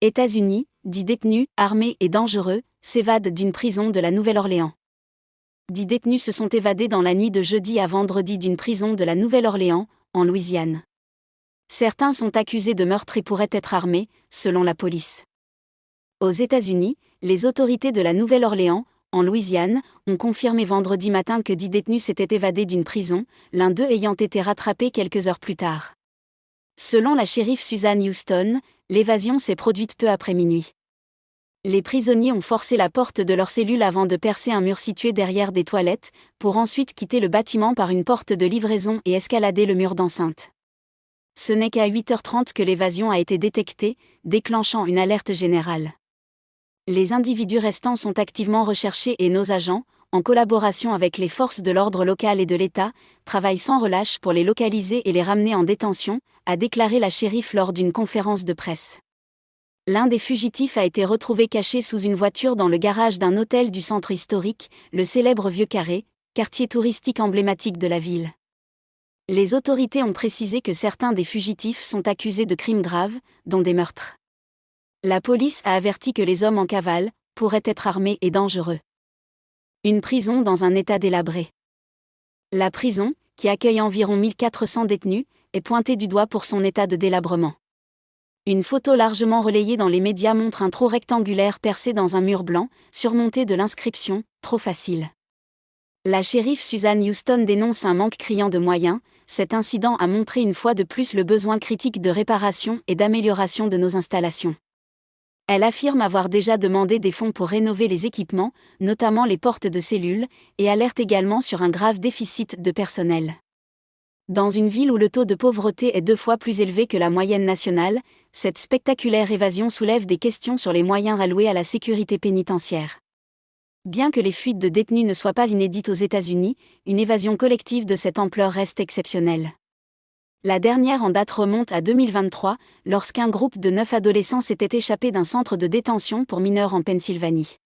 États-Unis, 10 détenus, armés et dangereux, s'évadent d'une prison de la Nouvelle-Orléans. 10 détenus se sont évadés dans la nuit de jeudi à vendredi d'une prison de la Nouvelle-Orléans, en Louisiane. Certains sont accusés de meurtre et pourraient être armés, selon la police. Aux États-Unis, les autorités de la Nouvelle-Orléans, en Louisiane, ont confirmé vendredi matin que 10 détenus s'étaient évadés d'une prison, l'un d'eux ayant été rattrapé quelques heures plus tard. Selon la shérif Susan Houston, l'évasion s'est produite peu après minuit. Les prisonniers ont forcé la porte de leur cellule avant de percer un mur situé derrière des toilettes, pour ensuite quitter le bâtiment par une porte de livraison et escalader le mur d'enceinte. Ce n'est qu'à 8h30 que l'évasion a été détectée, déclenchant une alerte générale. Les individus restants sont activement recherchés et nos agents, en collaboration avec les forces de l'ordre local et de l'État, travaillent sans relâche pour les localiser et les ramener en détention, a déclaré la shérif lors d'une conférence de presse. L'un des fugitifs a été retrouvé caché sous une voiture dans le garage d'un hôtel du centre historique, le célèbre Vieux Carré, quartier touristique emblématique de la ville. Les autorités ont précisé que certains des fugitifs sont accusés de crimes graves, dont des meurtres. La police a averti que les hommes en cavale pourraient être armés et dangereux. Une prison dans un état délabré. La prison, qui accueille environ 1400 détenus, est pointée du doigt pour son état de délabrement. Une photo largement relayée dans les médias montre un trou rectangulaire percé dans un mur blanc, surmonté de l'inscription « Trop facile ». La shérif Susan Houston dénonce un manque criant de moyens. Cet incident a montré une fois de plus le besoin critique de réparation et d'amélioration de nos installations. Elle affirme avoir déjà demandé des fonds pour rénover les équipements, notamment les portes de cellules, et alerte également sur un grave déficit de personnel. Dans une ville où le taux de pauvreté est 2 fois plus élevé que la moyenne nationale, cette spectaculaire évasion soulève des questions sur les moyens alloués à la sécurité pénitentiaire. Bien que les fuites de détenus ne soient pas inédites aux États-Unis, une évasion collective de cette ampleur reste exceptionnelle. La dernière en date remonte à 2023, lorsqu'un groupe de 9 adolescents s'était échappé d'un centre de détention pour mineurs en Pennsylvanie.